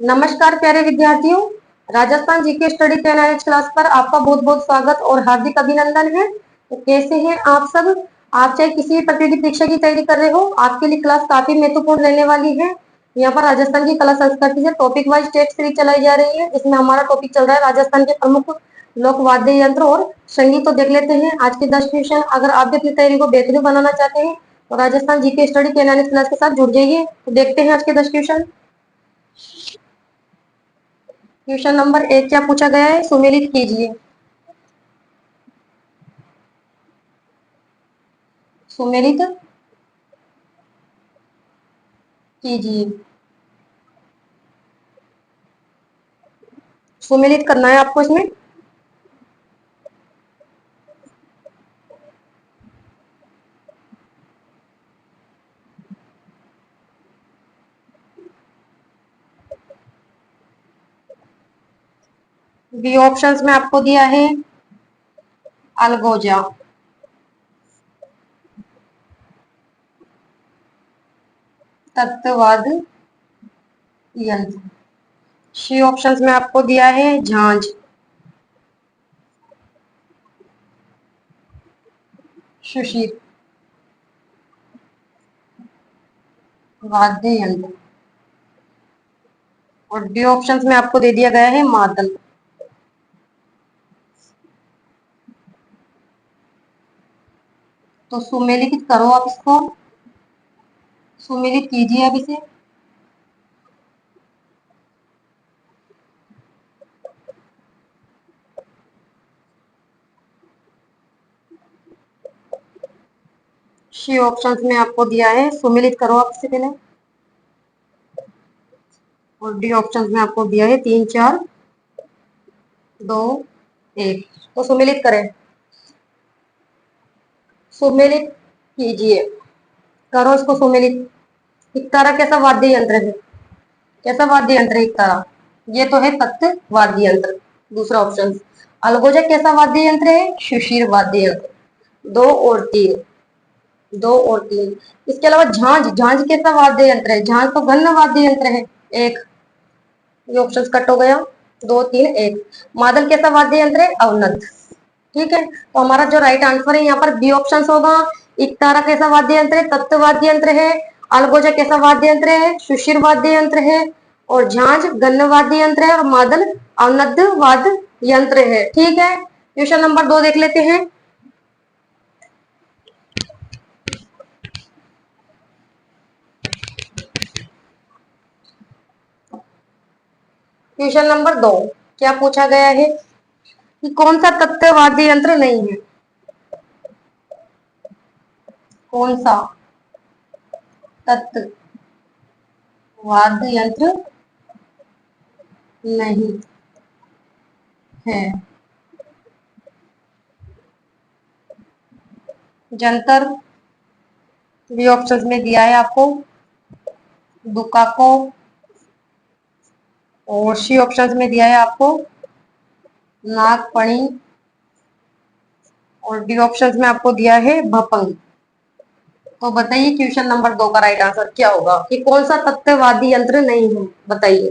नमस्कार प्यारे विद्यार्थियों, राजस्थान जीके स्टडी 10 क्लास पर आपका बहुत बहुत स्वागत और हार्दिक अभिनंदन है। तो कैसे हैं आप सब? आप चाहे किसी भी प्रतियोगी परीक्षा की तैयारी कर रहे हो, आपके लिए क्लास काफी महत्वपूर्ण रहने वाली है। यहाँ पर राजस्थान की कला संस्कृति से टॉपिक वाइज टेस्ट सीरीज चलाई जा रही है। इसमें हमारा टॉपिक चल रहा है राजस्थान के प्रमुख लोक वाद्य यंत्र और संगीत। तो देख लेते हैं आज के 10 क्वेश्चन। अगर आप भी अपनी तैयारी को बेहतरीन बनाना चाहते हैं तो राजस्थान जीके स्टडी 10 क्लास के साथ जुड़ जाइए। तो देखते हैं आज के 10 क्वेश्चन। क्वेश्चन नंबर 1 क्या पूछा गया है, सुमेलित कीजिए। सुमेलित कीजिए। सुमेलित करना है आपको इसमें। बी ऑप्शंस में आपको दिया है अलगोजा, तत्ववाद यंत्र। सी ऑप्शंस में आपको दिया है झांझ, सुशीर वाद्य यंत्र। और डी ऑप्शंस में आपको दे दिया गया है मादल। तो सुमेलित करो आप इसको, सुमेलित कीजिए अब इसे। सी ऑप्शंस में आपको दिया है सुमेलित करो आप इससे पहले। और डी ऑप्शंस में आपको दिया है 3 4 2 1। तो सुमेलित करें, सुमेलित कीजिए, करो इसको सुमेलित। इकतारा कैसा वाद्य यंत्र है? कैसा वाद्य यंत्र है इकतारा? ये तो है तत्व वाद्य यंत्र। दूसरा ऑप्शन। अलगोजा कैसा वाद्य यंत्र है? सुशीर वाद्य यंत्र। 2 और 3, 2 और 3। इसके अलावा झांझ, झांझ कैसा वाद्य यंत्र है? झांझ तो गन्न वाद्य यंत्र है। 1, ये ऑप्शन कट हो गया। 2 3 1। मादल कैसा वाद्य यंत्र है? अवनद। ठीक है, तो हमारा जो राइट आंसर है यहाँ पर बी ऑप्शन होगा। इकतारा कैसा वाद्य यंत्र है? तत्व वाद्य यंत्र है। अलगोजा कैसा वाद्य यंत्र है? सुशिर वाद्य यंत्र है। और झांझ गन्न वाद्य यंत्र है। और मादल अवनद वाद्य यंत्र है। ठीक है, क्वेश्चन नंबर 2 देख लेते हैं। क्वेश्चन नंबर 2 क्या पूछा गया है कि कौन सा तत्व वाद्य यंत्र नहीं है? कौन सा तत्व वाद्य यंत्र नहीं है? जंतर बी ऑप्शन में दिया है आपको दुकाको। और सी ऑप्शन में दिया है आपको नागफणी। और डी ऑप्शन में आपको दिया है भपंग। तो बताइए क्वेश्चन नंबर 2 का राइट आंसर क्या होगा कि कौन सा तत्ववादी यंत्र नहीं है? बताइए।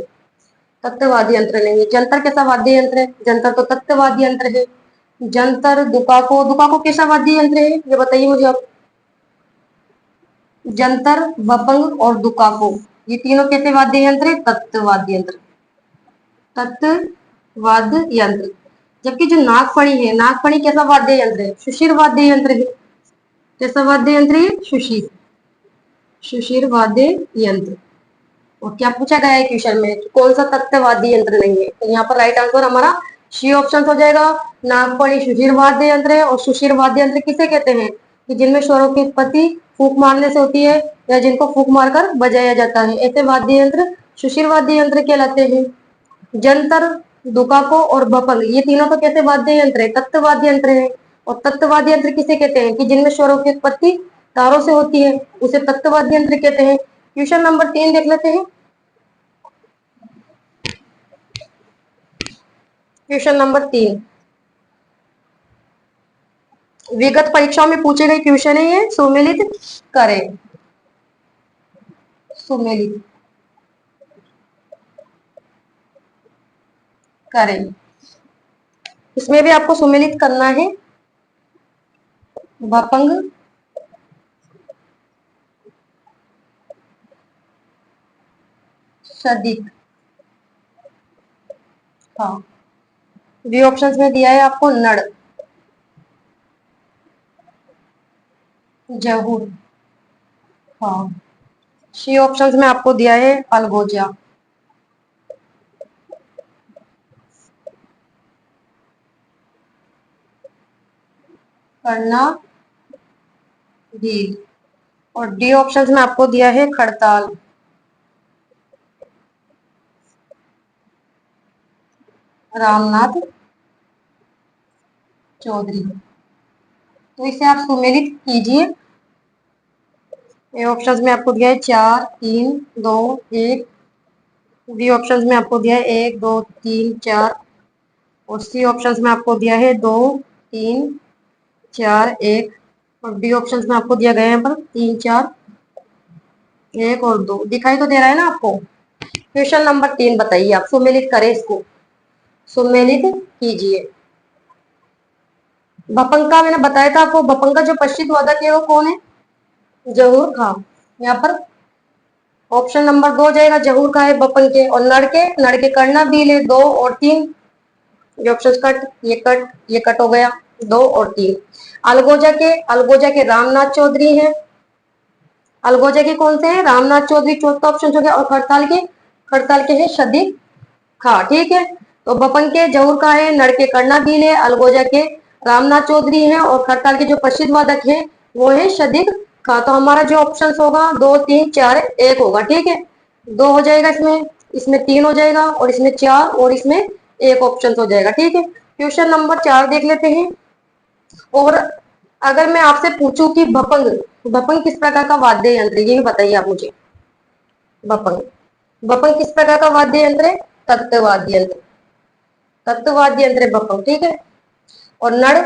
तत्ववादी यंत्र नहीं है। जंतर कैसा वाद्य यंत्र है? जंतर तो तत्ववादी यंत्र है। जंतर, दुकाको, दुकाको कैसा वाद्य यंत्र है ये बताइए मुझे आप। जंतर, भपंग और दुकाको ये तीनों कैसे वाद्य यंत्र है? तत्ववादी यंत्र, तत्ववाद यंत्र। जबकि जो नागफणी है, नागफणी कैसा वाद्य यंत्र है? सुशिर वाद्य यंत्र है। कैसा वाद्य यंत्र है? सुशिर, सुशिर वाद्य यंत्र। और क्या पूछा गया है क्वेश्चन में कि कौन सा तत्ववादी यंत्र नहीं है? तो यहाँ पर राइट आंसर हमारा सी ऑप्शन हो जाएगा। नागफणी सुशिर वाद्य यंत्र है। और सुशिर वाद्य यंत्र किसे कहते हैं? कि जिनमें स्वरों की उत्पत्ति फूंक मारने से होती है या जिनको फूंक मारकर बजाया जाता है, ऐसे वाद्य यंत्र सुशिर वाद्य यंत्र कहलाते हैं। जंतर, दुकाको और भपंग ये तीनों तो कैसे वाद्य यंत्र है? तत्ववाद्य यंत्र है। और तत्ववाद्य यंत्र किसे कहते हैं? कि जिनमें स्वरों की उत्पत्ति तारों से होती है, उसे तत्ववाद्य यंत्र कहते हैं। क्वेश्चन नंबर 3 देख लेते हैं। क्वेश्चन नंबर 3 विगत परीक्षाओं में पूछे गए क्वेश्चन है ये। सुमेलित करें, सुमेलित। करें। इसमें भी आपको सुमेलित करना है। भपंग, सदिक। हाँ, बी ऑप्शन में दिया है आपको नड़, जहूर। हाँ, सी ऑप्शन में आपको दिया है अलगोजा। करना, भील। और डी ऑप्शन में आपको दिया है खड़ताल, रामनाथ चौधरी। तो इसे आप सुमेलित कीजिए। ए ऑप्शन में आपको दिया है 4 3 2 1। बी ऑप्शन में आपको दिया है 1 2 3 4। और सी ऑप्शन में आपको दिया है 2 3 4 1। और डी ऑप्शन में आपको दिया गया है यहाँ पर 3 4 1 और 2 दिखाई तो दे रहा है ना आपको। क्वेश्चन नंबर 3 बताइए, आप सुमेलित करें इसको, सुमेलित कीजिए। भपंग का मैंने बताया था आपको, भपंग का जो पश्चिम वादक है वो कौन है? जहूर खां। यहाँ पर ऑप्शन नंबर 2 जाएगा, जहूर खां है भपंग के। और नड़के करना भी ले 2 और 3। ये ऑप्शन कट, ये कट हो गया। 2 और 3। अलगोजा के रामनाथ चौधरी है। अलगोजा के कौन से हैं? रामनाथ चौधरी, चौथा ऑप्शन हो गया। और खड़ताल के है सदीक खां। ठीक है, तो बपन के जहूर का है, नड़के करना भील है, अलगोजा के रामनाथ चौधरी है, और खड़ताल के जो प्रसिद्ध वादक है वो है सदीक खां। तो हमारा जो ऑप्शन होगा 2 3 4 1 होगा। ठीक है, 2 हो जाएगा, इसमें इसमें 3 हो जाएगा, और इसमें 4, और इसमें 1 ऑप्शन हो जाएगा। ठीक है, क्वेश्चन नंबर 4 देख लेते हैं। और अगर मैं आपसे पूछूं कि भपंग भपंग किस प्रकार का वाद्य यंत्र है, ये भी बताइए आप मुझे। भपंग भपंग किस प्रकार का वाद्य यंत्र है? तत्वाद्य यंत्र, तत्वाद्य यंत्र है भपंग। ठीक है, और नड़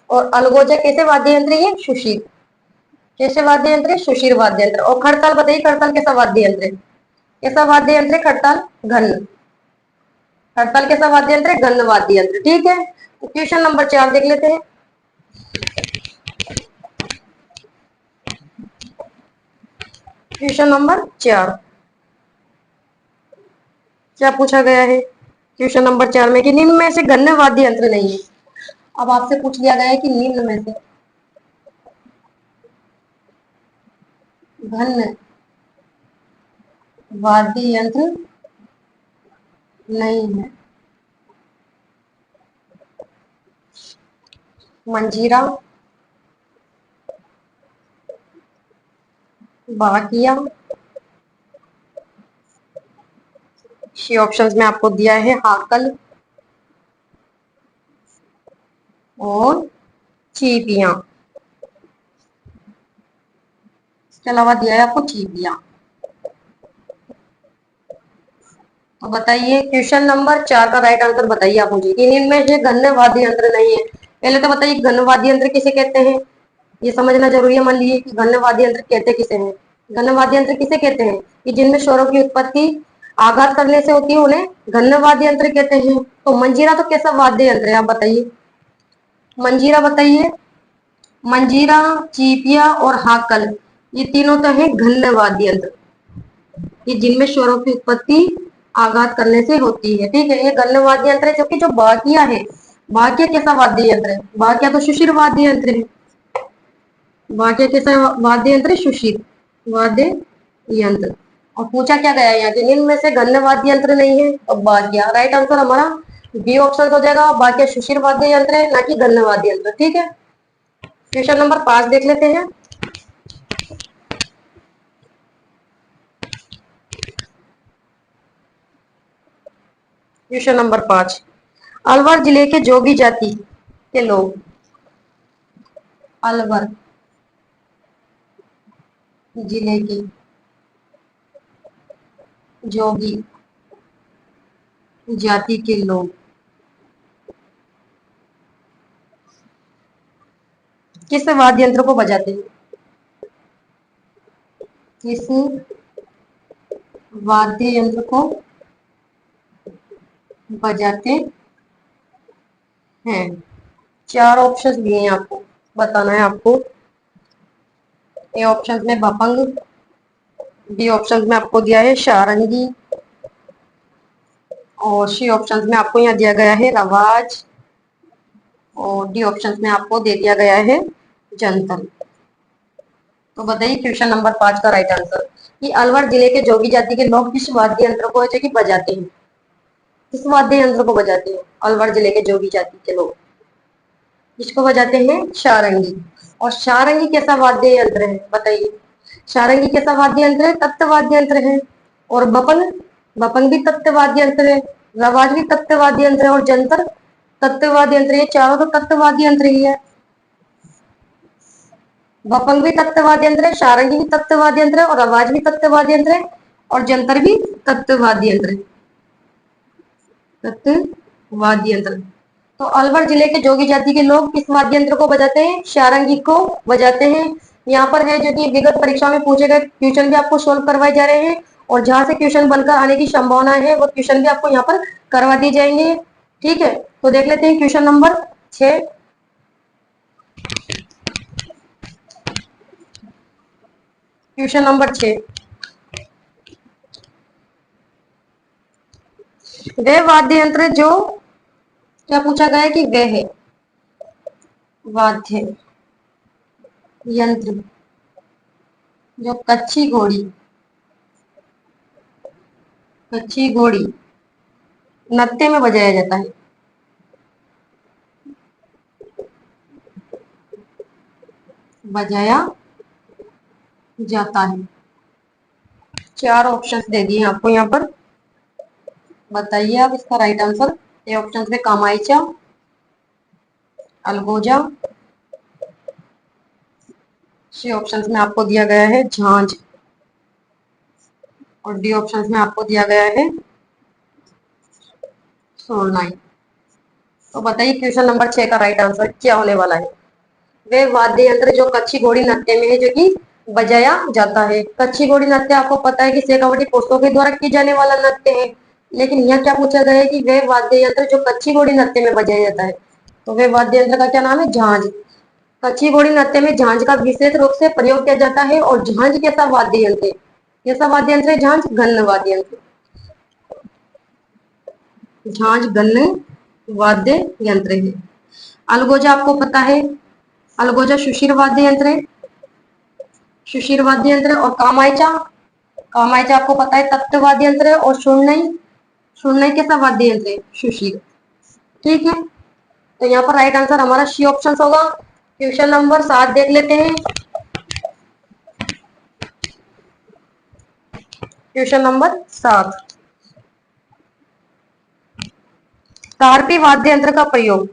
और अलगोजा कैसे वाद्य यंत्र है? ये सुशीर। कैसे वाद्य यंत्र है? सुशीर वाद्य यंत्र। और खड़ताल बताइए, खड़ताल कैसा वाद्य यंत्र है? कैसा वाद्य यंत्र है खड़ताल? घन। खड़ताल कैसा वाद्य यंत्र है? घन वाद्य यंत्र। ठीक है, तो क्वेश्चन नंबर 4 देख लेते हैं। क्वेश्चन नंबर 4 क्या पूछा गया है? क्वेश्चन नंबर 4 में कि निम्न में से गन्य वाद्य यंत्र नहीं है। अब आपसे पूछ लिया गया है कि निम्न में से घन वाद्य यंत्र नहीं है। मंजीरा, बाकिया। सी ऑप्शंस में आपको दिया है हाकल और चीपियां। इसके अलावा दिया है आपको चीपियां। तो बताइए क्वेश्चन नंबर 4 का राइट आंसर बताइए आप मुझे, कि इनमें से घन वाद्य यंत्र नहीं है। पहले तो बताइए घन वाद्य यंत्र किसे कहते हैं, ये समझना जरूरी है। मान लीजिए कि घन वाद्य यंत्र कहते किसे हैं? घन वाद्य यंत्र किसे कहते हैं? कि जिनमें स्वरों की उत्पत्ति आघात करने से होती है, उन्हें घन वाद्य यंत्र कहते हैं। तो मंजीरा तो कैसा वाद्य यंत्र है, आप बताइए। मंजीरा बताइए। मंजीरा, चीपिया और हाकल, ये तीनों तो है घन वाद्य यंत्र, ये जिनमें स्वरों की उत्पत्ति आघात करने से होती है। ठीक है, ये घन वाद्य यंत्र है। जबकि जो बाकिया है, बाकिया कैसा वाद्य यंत्र है? बाकिया तो सुशीर वाद्य यंत्र है। वाद्य कैसा वाद्य यंत्र? सुशीर वाद्य यंत्र। और पूछा क्या गया है यहाँ के, निम्न में से गन्य वाद्य यंत्र नहीं है। और बाकिया, राइट आंसर हमारा बी ऑप्शन हो जाएगा। बाकिया सुशीर वाद्य यंत्र है, ना कि गन्य वाद्य यंत्र। ठीक है, क्वेश्चन नंबर 5 देख लेते हैं। क्वेश्चन नंबर 5, अलवर जिले के जोगी जाति के लोग, अलवर जिले के जोगी जाति के लोग किस वाद्य यंत्र को बजाते हैं? किस वाद्य यंत्र को बजाते हैं। चार ऑप्शंस दिए हैं आपको, बताना है आपको। ए ऑप्शंस में बपंग, बी ऑप्शंस में आपको दिया है शारंगी, और सी ऑप्शंस में आपको यहाँ दिया गया है रवाज, और डी ऑप्शंस में आपको दे दिया गया है जंतर। तो बताइए क्वेश्चन नंबर 5 का राइट आंसर कि अलवर जिले के जोगी जाति के लोग किस वाद्य यंत्र को है कि बजाते हैं, किस वाद्य यंत्र को बजाते हैं अलवर जिले के जोगी जाति के लोग, किसको बजाते हैं, शारंगी। और शारंगी कैसा वाद्य यंत्र है बताइए, शारंगी कैसा वाद्य यंत्र है, तत्व वाद्य यंत्र है। और बपन, बपन भी तत्व वाद्य यंत्र है, रवाज भी तत्व वाद्य यंत्र है, और जंतर तत्व वाद्य यंत्र, ये चारों तो तत्व वाद्य यंत्र ही है। बपंग भी तत्व वाद्य यंत्र है, शारंगी भी तत्व वाद्य यंत्र है, और आवाज भी तत्व वाद्य यंत्र है, और जंतर भी तत्व वाद्य यंत्र है, तत्व वाद्य यंत्र। तो अलवर जिले के जोगी जाति के लोग किस वाद्य यंत्र को बजाते हैं, शारंगी को बजाते हैं। यहाँ पर है जो कि विगत परीक्षा में पूछे गए क्वेश्चन भी आपको सोल्व करवाए जा रहे हैं, और जहां से क्वेश्चन बनकर आने की संभावना है वो क्वेश्चन भी आपको यहाँ पर करवा दिए जाएंगे। ठीक है, तो देख लेते हैं क्वेश्चन नंबर 6। क्वेश्चन नंबर 6, वे वाद्य यंत्र जो, क्या पूछा गया है कि वे है वाद्य यंत्र जो कच्ची घोड़ी, कच्ची घोड़ी नत्थे में बजाया जाता है, बजाया जाता है। चार ऑप्शंस दे दिए आपको यहाँ पर, बताइए आप इसका राइट आंसर। ए ऑप्शन में कामायचा, अलगोजा, सी ऑप्शन में आपको दिया गया है झांझ, और डी ऑप्शन में आपको दिया गया है सोलनाई। तो बताइए क्वेश्चन नंबर 6 का राइट आंसर क्या होने वाला है। वे वाद्य यंत्र जो कच्ची घोड़ी नृत्य में है जो कि बजाया जाता है। कच्ची घोड़ी नृत्य आपको पता है कि शेखावटी पुरुषों के द्वारा किए जाने वाला नृत्य है, लेकिन यहाँ क्या पूछा गया है कि वे वाद्य यंत्र जो कच्ची घोड़ी नृत्य में बजाया जाता है, तो वे वाद्य यंत्र का क्या नाम है, झांझ। कच्ची घोड़ी नृत्य में झांझ का विशेष रूप से प्रयोग किया जाता है। और झांझ कैसा वाद्य यंत्र है, कैसा वाद्य यंत्र है झांझ, गन्न वाद्य यंत्र, झांझ गन्न वाद्य यंत्र है। अलगोजा आपको पता है, अलगोजा सुशीर वाद्य यंत्र है, सुशीर वाद्य यंत्र। और कामायचा, कामायचा आपको पता है तत्व वाद्य यंत्र है। और सुरनई, सुरनई कैसा वाद्य यंत्र है, सुशीर। ठीक है, तो यहाँ पर राइट आंसर हमारा सी ऑप्शन होगा। क्वेश्चन नंबर 7 देख लेते हैं। क्वेश्चन नंबर 7, तारपी वाद्य यंत्र का प्रयोग,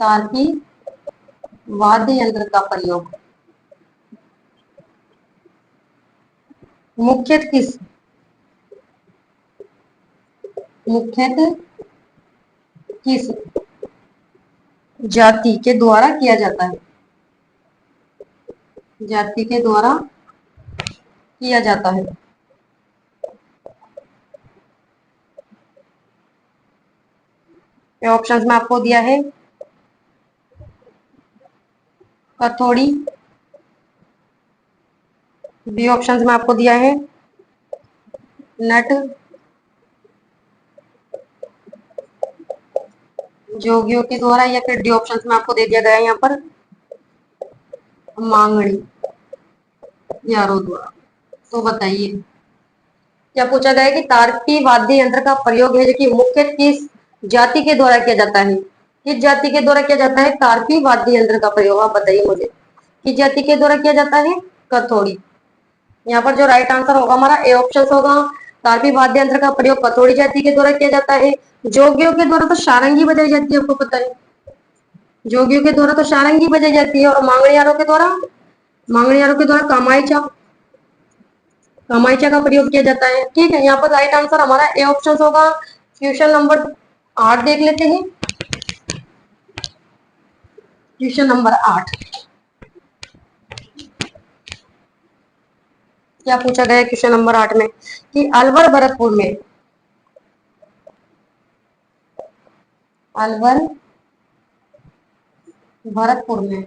तारपी वाद्य यंत्र का प्रयोग मुख्यतः किस, मुख्यतः किस जाति के द्वारा किया जाता है, जाति के द्वारा किया जाता है। ऑप्शंस में आपको दिया है कथोड़ी, बी ऑप्शंस में आपको दिया है नट, जोगियों के द्वारा, या फिर डी ऑप्शंस में आपको दे दिया गया है यहाँ पर मांगणी यारों द्वारा। तो बताइए क्या पूछा गया है कि तारपी वाद्य यंत्र का प्रयोग है जो कि मुख्य किस जाति के द्वारा किया जाता है, किस जाति के द्वारा किया जाता है तारपी वाद्य यंत्र का प्रयोग, आप बताइए मुझे किस जाति के द्वारा किया जाता है, कथोड़ी। यहाँ पर जो राइट आंसर होगा हमारा ए ऑप्शन होगा, तारपी वाद्य यंत्र का प्रयोग कथोड़ी जाति के द्वारा किया जाता है। जोगियों के द्वारा तो सारंगी बजाई जाती है, आपको पता है, जोगियों के द्वारा तो सारंगी बजाई जाती है। और मांगणियारों के द्वारा, मांगणियारों के द्वारा कामायचा, कामायचा का प्रयोग किया जाता है। ठीक है, यहाँ पर राइट आंसर हमारा ए ऑप्शन होगा। क्वेश्चन नंबर 8 देख लेते हैं। क्वेश्चन नंबर 8, क्या पूछा गया है क्वेश्चन नंबर 8 में कि अलवर भरतपुर में अलवर भरतपुर में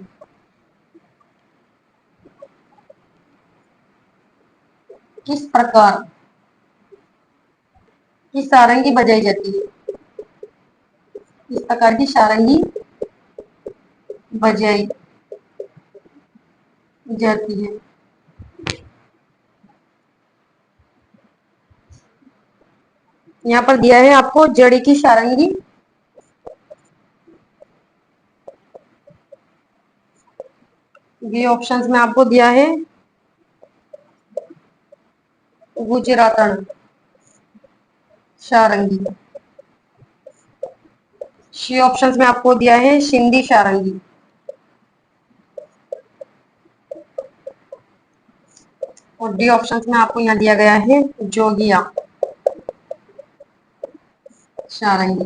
किस प्रकार की सारंगी बजाई जाती है? किस प्रकार की सारंगी बजाई जाती है? यहाँ पर दिया है आपको जड़ी की सारंगी। बी ऑप्शंस में आपको दिया है गुजरातन सारंगी। सी ऑप्शंस में आपको दिया है सिंधी सारंगी। और डी ऑप्शंस में आपको यहाँ दिया गया है जोगिया सारंगी।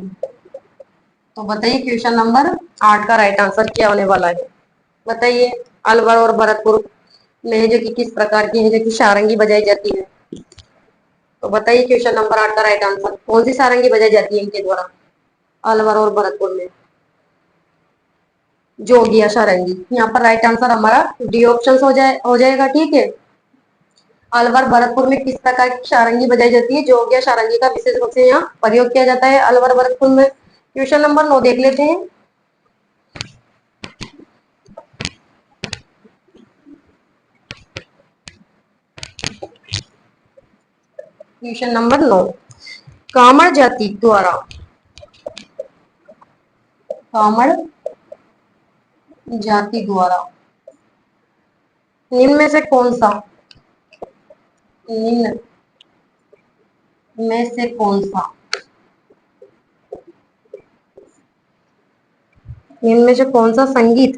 तो बताइए क्वेश्चन नंबर 8 का राइट आंसर क्या होने वाला है? बताइए। अलवर और भरतपुर में जो कि किस प्रकार की है जो कि सारंगी बजाई जाती है? तो बताइए क्वेश्चन नंबर 8 का राइट आंसर कौन सी सारंगी बजाई जाती है इनके द्वारा अलवर और भरतपुर में? जोगिया सारंगी। यहाँ पर राइट आंसर हमारा डी ऑप्शन हो जाएगा। ठीक है। अलवर भरतपुर में किस प्रकार की सारंगी बजाई जाती है? जोगिया सारंगी का विशेष रूप से यहाँ प्रयोग किया जाता है अलवर भरतपुर में। क्वेश्चन नंबर 9 देख लेते हैं। क्वेश्चन नंबर 9 कामड़ जाति द्वारा कामड़ जाति द्वारा निम्न में से कौन सा निम्न में से कौन सा निम्न में से कौन सा संगीत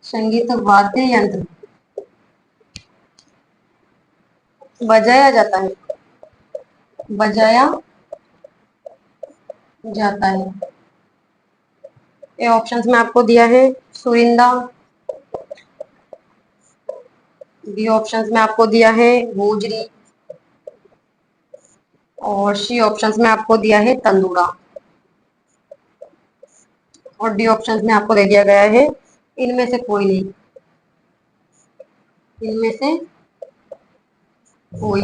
संगीत वाद्य यंत्र बजाया जाता है बजाया जाता है? ये ऑप्शंस में आपको दिया है सुरिंदा। बी ऑप्शंस में आपको दिया है गोजरी। और सी ऑप्शंस में आपको दिया है तंदूरा। और डी ऑप्शंस में आपको दे दिया गया है इनमें से कोई नहीं। इनमें से कोई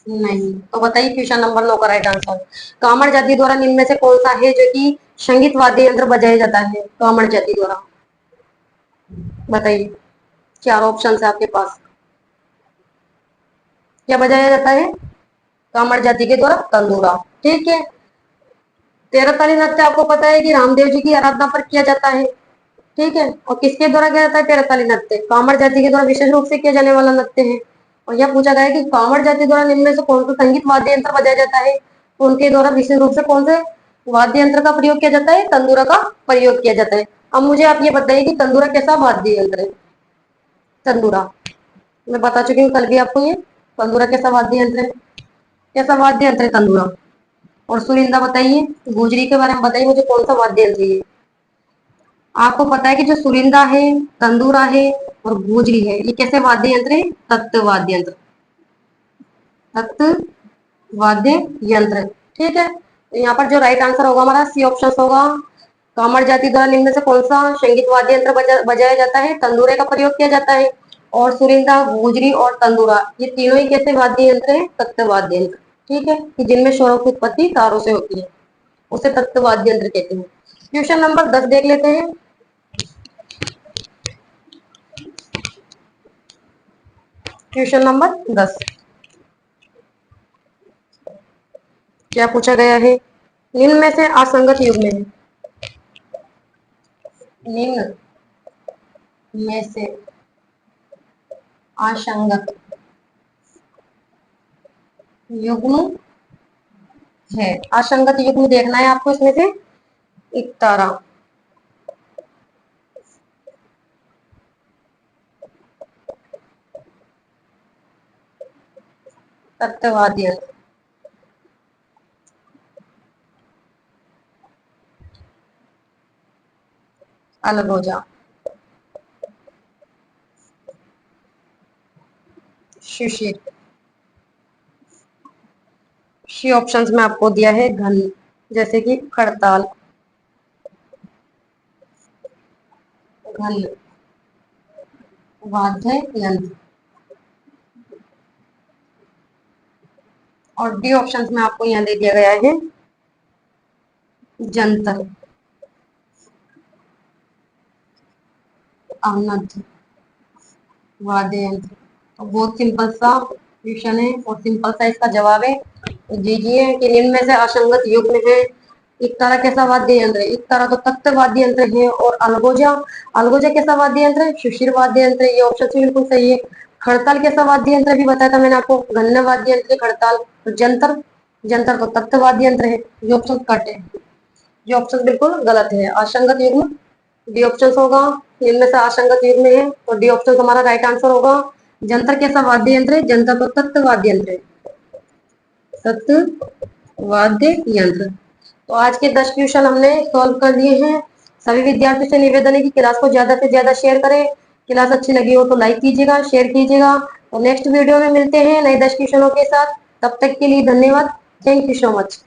नहीं। तो बताइए क्वेश्चन नंबर 9 का राइट आंसर कामड़ जाति द्वारा निम्न में से कौन सा है जो कि संगीत वाद्य यंत्र बजाया जाता है कामड़ जाति द्वारा? बताइए। चार ऑप्शन है आपके पास। क्या बजाया जाता है कामड़ जाति के द्वारा? तंदूरा। ठीक है। तेरह ताली नृत्य आपको पता है कि रामदेव जी की आराधना पर किया जाता है। ठीक है। और किसके द्वारा किया जाता है तेरह ताली नृत्य? कामड़ जाति के द्वारा विशेष रूप से किया जाने वाला नृत्य है। और यह पूछा गया है कि कामड़ जाति द्वारा निम्न में से कौन सा संगीत वाद्य यंत्र बजाया जाता है? उनके द्वारा विशेष रूप से कौन से वाद्य यंत्र का प्रयोग किया जाता है? तंदूरा का प्रयोग किया जाता है। अब मुझे आप ये बताइए कि तंदूरा कैसा वाद्य यंत्र है? तंदूरा मैं बता चुकी हूँ कल भी आपको ये तंदूरा कैसा वाद्य यंत्र है। कैसा वाद्य यंत्र है तंदूरा? और सुरिंदा बताइए। गुजरी के बारे में बताइए मुझे कौन सा वाद्य यंत्र है? आपको पता है कि जो सुरिंदा है तंदूरा है और गुजरी है ये कैसे वाद्य यंत्र है? तत्व वाद्य यंत्र। तत्व वाद्य यंत्र। ठीक है। तो यहाँ पर जो राइट आंसर होगा हमारा सी ऑप्शन होगा। कामड़ जाति द्वारा निम्न से कौन सा संगीत वाद्य यंत्र बजाया जाता है? तंदूरे का प्रयोग किया जाता है। और सुरिंदा गुजरी और तंदूरा ये तीनों ही कैसे वाद्य यंत्र है? तत्व वाद्य यंत्र। ठीक है। कि जिनमें स्वरों की उत्पत्ति तारों से होती है उसे तत्व वाद्य यंत्र कहते हैं। क्वेश्चन नंबर 10 देख लेते हैं। क्वेश्चन नंबर 10 क्या पूछा गया है? निम्न में से असंगत युग्म है निम्न में से असंगत युग्म है। असंगत युग्म देखना है आपको इसमें से एक तारा तत्ववादी अलग हो जा शिशिर सी ऑप्शंस में आपको दिया है घन, जैसे कि खड़ताल, घन, वाद्य यंत्र। और डी ऑप्शंस में आपको यहाँ दे दिया गया है जंतर, अवनत, वाद्य यंत्र। तो बहुत सिंपल सा क्वेश्चन है और सिंपल सा इसका जवाब है। तो दीजिए कि इनमें से असंगत युग्म है। इकतारा कैसा वाद्य यंत्र है? इकतारा तो तख्त वाद्य यंत्र है। और अलगोजा, अलगोजा कैसा वाद्य यंत्र है? शिशिर वाद्य यंत्र है। ये ऑप्शन भी बिल्कुल सही है। खड़ताल कैसा वाद्य यंत्र भी बताया था मैंने आपको, घन वाद्य यंत्र है खड़ताल। तो जंतर, जंतर तो तख्त वाद्य यंत्र है। ये ऑप्शन कट है, ये ऑप्शन बिल्कुल गलत है। असंगत युग्म डी ऑप्शन होगा, इनमें से असंगत युग्म है तो डी ऑप्शन हमारा राइट आंसर होगा। जंतर कैसा वाद्य यंत्र है? जंतर तो तत्व वाद्य यंत्र है, तत्व वाद्य यंत्र। तो आज के 10 क्वेश्चन हमने सॉल्व कर दिए हैं। सभी विद्यार्थियों से निवेदन है कि क्लास को ज्यादा से ज्यादा शेयर करें। क्लास अच्छी लगी हो तो लाइक कीजिएगा, शेयर कीजिएगा। तो नेक्स्ट वीडियो में मिलते हैं नए 10 क्वेश्चनों के साथ। तब तक के लिए धन्यवाद। Thank you so much.